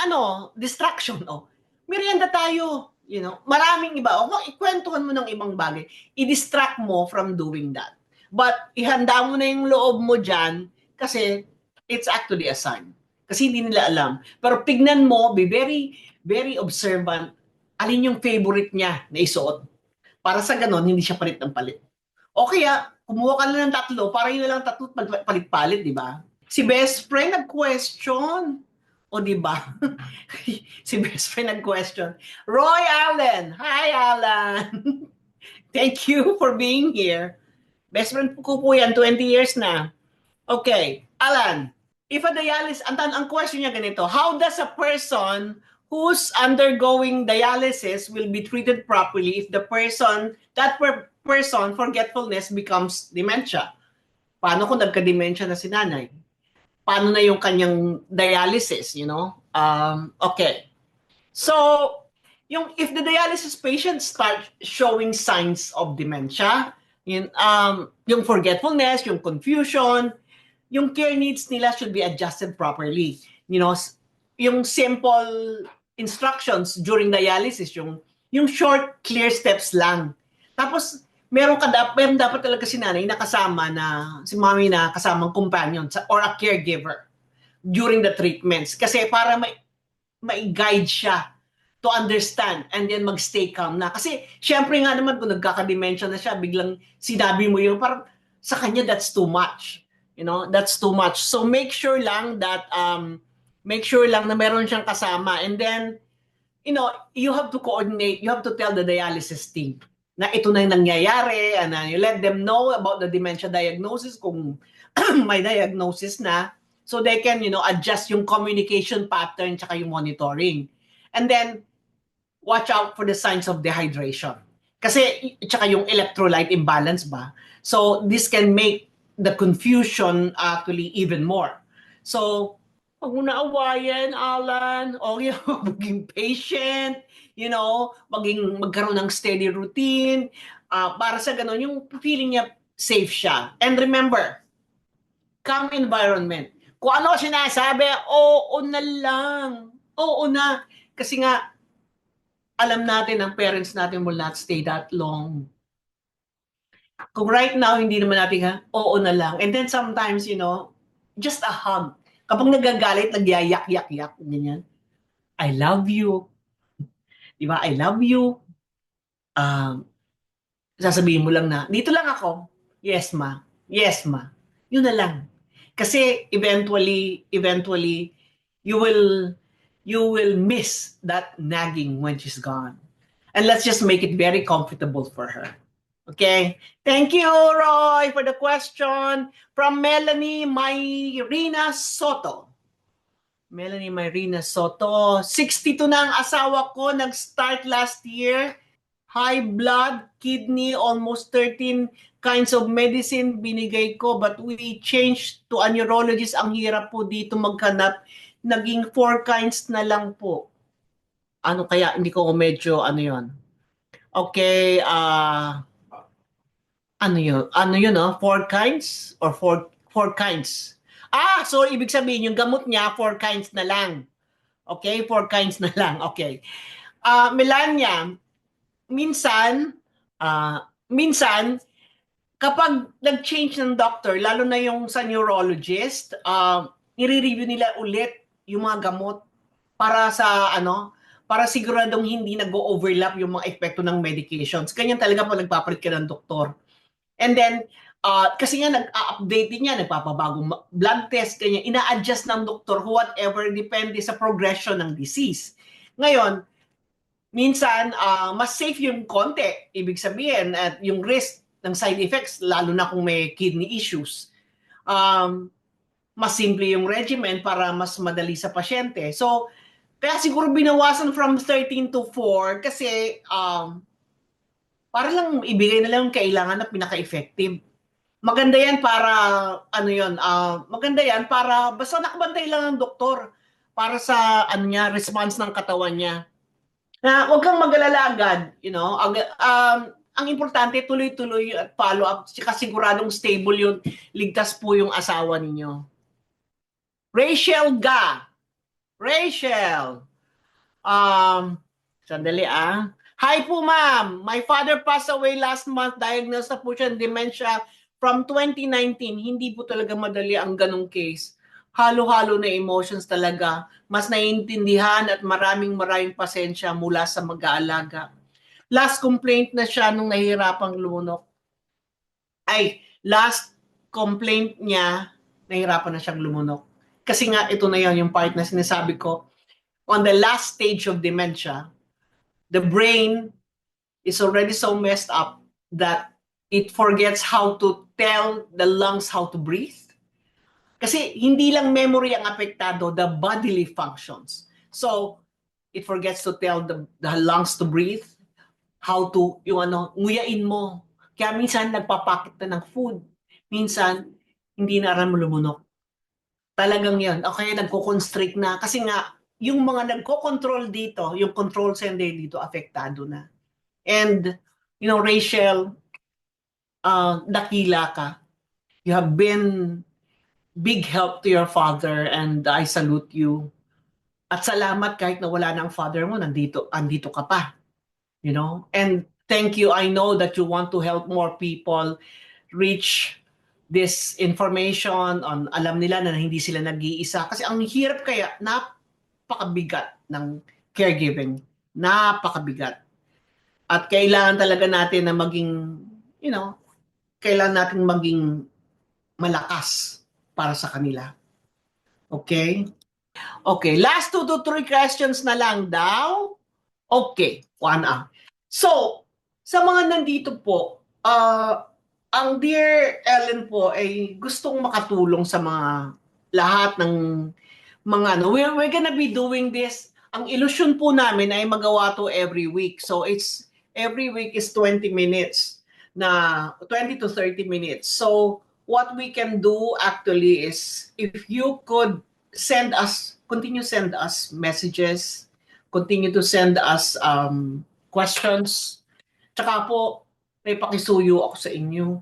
distraction. Merienda tayo. Maraming iba. Ikwentuhan mo ng ibang bagay. I-distract mo from doing that. But, ihanda mo na yung loob mo dyan kasi it's actually a sign. Kasi hindi nila alam. Pero tignan mo, be very, very observant. Alin yung favorite niya na isuot. Para sa ganon, hindi siya palit ng palit. O kaya, kumuha ka na ng tatlo, para yun na lang tatlo palit-palit, di ba? Si best friend nag-question. O di ba? Si best friend nag-question. Roy Allen. Hi, Alan. Thank you for being here. Best friend ko po yan, 20 years na. Okay, Alan. If a dialysis, ang question niya ganito, how does a person who's undergoing dialysis will be treated properly if that person, forgetfulness becomes dementia? Paano kung nagka-dementia na si nanay? Paano na yung kanyang dialysis, Okay. So, if the dialysis patient start showing signs of dementia, yung forgetfulness, yung confusion, yung care needs nila should be adjusted properly. Yung simple instructions during dialysis, yung short, clear steps lang. Tapos, meron dapat talaga si nanay na kasama si mommy na kasamang companion or a caregiver during the treatments. Kasi para ma-guide siya to understand and then mag-stay calm na. Kasi syempre nga naman kung nagkaka-dementia na siya, biglang sinabi mo yung parang sa kanya that's too much. That's too much. So make sure lang na meron siyang kasama, and then you have to coordinate, you have to tell the dialysis team na ito na yung nangyayari, and you let them know about the dementia diagnosis kung may diagnosis na, so they can, adjust yung communication pattern tsaka yung monitoring. And then, watch out for the signs of dehydration. Kasi, tsaka yung electrolyte imbalance ba? So, this can make the confusion actually even more. So, huwag mo na awayan, Alan. Maging patient, magkaroon ng steady routine. Para sa ganun, yung feeling niya safe siya. And remember, calm environment. Kung ano sinasabi, oo na lang. Oo na. Kasi nga, alam natin, ang parents natin will not stay that long. Kung right now, hindi naman natin, oo na lang. And then sometimes, just a hug. Kapag nagagalit, nagyayak-yak-yak, ganyan. I love you. Diba? I love you. Sasabihin mo lang na, dito lang ako. Yes, ma. Yes, ma. Yun na lang. Kasi eventually, you will miss that nagging when she's gone. And let's just make it very comfortable for her. Okay? Thank you, Roy, for the question. From Melanie Mayrina Soto. Melanie Mayrina Soto. 62 na ang asawa ko. Nag-start last year. High blood, kidney, almost 13 kinds of medicine binigay ko, but we changed to a neurologist. Ang hirap po dito maghanap. Naging 4 kinds na lang po. Ano kaya? Hindi ko medyo yon. Okay, Ano yun, 4 kinds or four kinds? So ibig sabihin yung gamot niya 4 kinds na lang. Okay, 4 kinds na lang. Okay. Melania, minsan minsan kapag nag-change ng doctor, lalo na yung sa neurologist, i-review nila ulit yung mga gamot para sa para siguradong hindi nag-overlap yung mga epekto ng medications. Ganyan talaga pag nagpapalit ka ng doktor. And then, kasi nga nag-update din niya, nagpapabagong blood test, kanya ina-adjust ng doktor whatever, depende sa progression ng disease. Ngayon, minsan, mas safe yung konti. Ibig sabihin, at yung risk ng side effects, lalo na kung may kidney issues, um, mas simple yung regimen para mas madali sa pasyente. So, kaya siguro binawasan from 13 to 4 kasi para lang ibigay na lang yung kailangan na pinaka-effective. Maganda yan para, maganda yan para basta nakabantay lang ng doktor para sa response ng katawan niya. Huwag kang mag-alala agad, ang importante tuloy-tuloy at follow up, sika siguradong stable yung ligtas po yung asawa ninyo. Rachel Ga. Rachel. Sandali Hi po ma'am. My father passed away last month. Diagnosed na po siya ng dementia from 2019. Hindi po talaga madali ang ganong case. Halo-halo na emotions talaga. Mas naiintindihan at maraming pasensya mula sa mag-aalaga. Last complaint na siya nung nahihirapang lumunok. Last complaint niya, nahihirapan na siyang lumunok. Kasi nga, ito na yan yung part na sinasabi ko. On the last stage of dementia, the brain is already so messed up that it forgets how to tell the lungs how to breathe. Kasi hindi lang memory ang apektado, the bodily functions. So, it forgets to tell the lungs to breathe, how to, nguyain mo. Kaya minsan nagpapakit na ng food. Minsan, hindi na aram lumunok. Talagang yan. Okay, nagko-constrict na. Kasi nga, yung mga nagko-control dito, yung control center dito, apektado na. And, Rachel, dakila ka. You have been big help to your father and I salute you. At salamat kahit na wala na ang father mo, andito ka pa. And thank you. I know that you want to help more people reach this information on alam nila na hindi sila nag-iisa. Kasi ang hirap kaya, napakabigat ng caregiving. Napakabigat. At kailangan talaga natin na maging, kailangan natin maging malakas para sa kanila. Okay? Okay, last 2 to 3 questions na lang daw. Okay, one So, sa mga nandito po, ang Dear Ellen po ay gustong makatulong sa mga lahat ng mga we're gonna be doing this. Ang ilusyon po namin ay magawa to every week. So it's every week is 20 minutes na 20 to 30 minutes. So what we can do actually is if you could continue send us messages, continue to send us questions. Tsaka po, may pakisuyo ako sa inyo.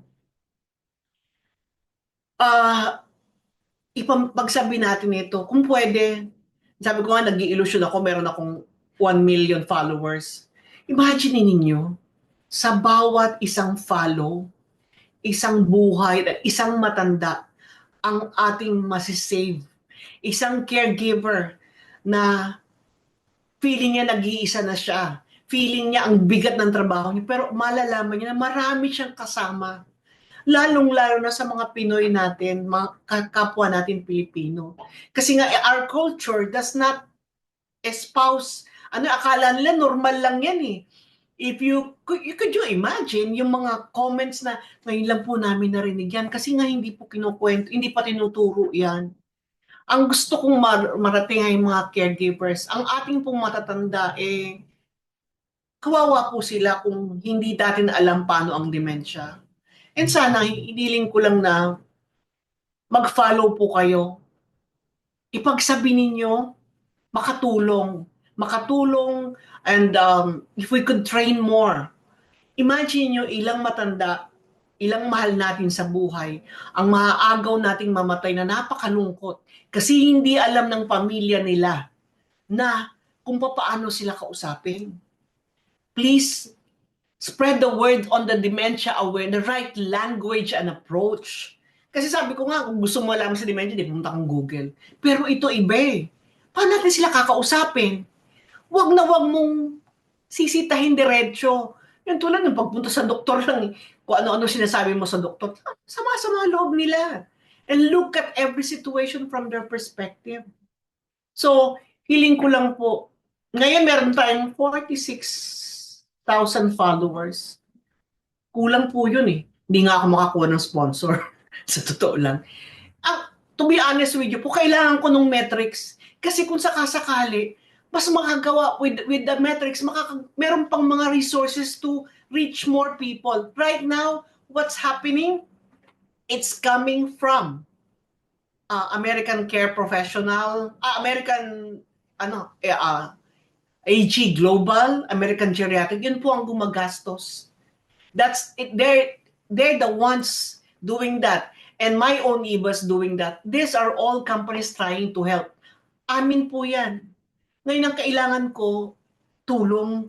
Ipagsabi natin ito, kung pwede, sabi ko nga, nag-i-illusion ako, meron akong 1 million followers. Imagine ninyo, sa bawat isang follow, isang buhay, isang matanda, ang ating masisave. Isang caregiver na feeling niya nag-iisa na siya. Feeling niya ang bigat ng trabaho niya, pero malalaman niya na marami siyang kasama. Lalong-lalo na sa mga Pinoy natin, mga kapwa natin Pilipino. Kasi nga, our culture does not espouse, akala nila normal lang yan eh. Could you imagine yung mga comments na ngayon lang po namin narinig yan kasi nga hindi po kinukwento, hindi pa tinuturo yan. Ang gusto kong marating ay mga caregivers, ang ating pong matatanda kawawa po sila kung hindi natin alam paano ang dementia. And sana, hiniling ko lang na mag-follow po kayo. Ipagsabi ninyo, makatulong, and if we could train more. Imagine nyo ilang matanda ilang mahal natin sa buhay ang maaagaw nating mamatay na napakalungkot kasi hindi alam ng pamilya nila na kung paano sila kausapin. Please spread the word on the dementia aware, the right language and approach. Kasi sabi ko nga, kung gusto mo alam sa dementia, di pumunta kang Google. Pero ito iba eh. Paano natin sila kakausapin? Wag mong sisitahin diretso. Yan tulad ng pagpunta sa doktor lang, kung ano-ano sinasabi mo sa doktor, sama-sama loob nila. And look at every situation from their perspective. So, hiling ko lang po, ngayon meron tayong 46,000 followers. Kulang po yun eh. Hindi nga ako makakuha ng sponsor. Sa totoo lang. To be honest with you po, kailangan ko ng metrics. Kasi kung sakasakali, mas makagawa with the metrics, meron pang mga resources to reach more people. Right now, what's happening? It's coming from American Care Professional, American AG Global, American Geriatric, yun po ang gumagastos. That's it. They're the ones doing that. And my own IBA's doing that. These are all companies trying to help. Amin po yan. Ngayon ang kailangan ko, tulong.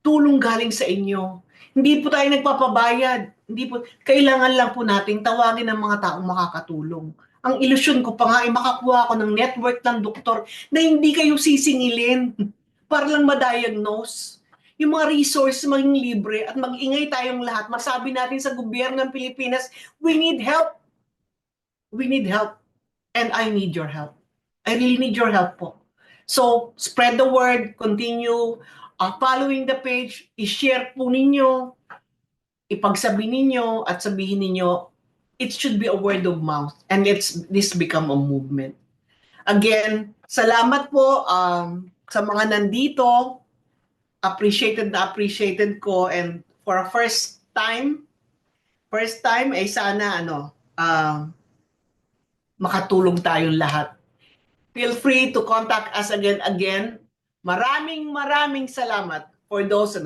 Tulong galing sa inyo. Hindi po tayo nagpapabayad. Hindi po, kailangan lang po nating tawagin ang mga taong makakatulong. Ang ilusyon ko pa nga ay makakuha ako ng network ng doktor na hindi kayo sisingilin para lang ma-diagnose. Yung mga resource maging libre at mag-ingay tayong lahat. Masabi natin sa gobyerno ng Pilipinas, we need help. We need help. And I need your help. I really need your help po. So, spread the word, continue following the page, i-share po ninyo, ipagsabi ninyo at sabihin ninyo, it should be a word of mouth and this become a movement. Again, salamat po sa mga nandito. Appreciated ko, and for a first time ay sana makatulong tayong lahat. Feel free to contact us again. Maraming salamat for those.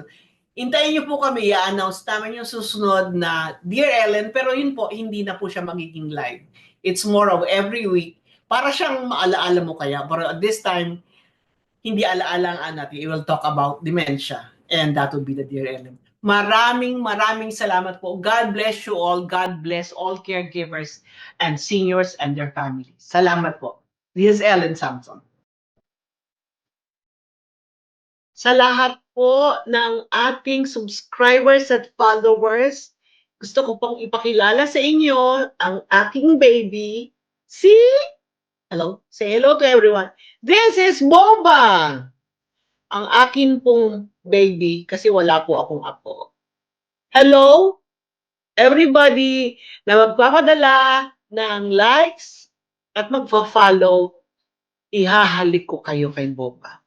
Hintayin niyo po kami, i-announce namin yung susunod na Dear Ellen, pero yun po, hindi na po siya magiging live. It's more of every week. Para siyang maalaala mo kaya. Pero at this time, hindi alaalaan natin. We will talk about dementia. And that would be the Dear Ellen. Maraming salamat po. God bless you all. God bless all caregivers and seniors and their families. Salamat po. This is Ellen Samson. Sa lahat po ng ating subscribers at followers, gusto ko pong ipakilala sa inyo ang aking baby, say hello to everyone. This is Boba, ang akin pong baby kasi wala po akong apo. Hello, everybody na magpapadala ng likes at magpa-follow, ihahalik ko kayo kay Boba.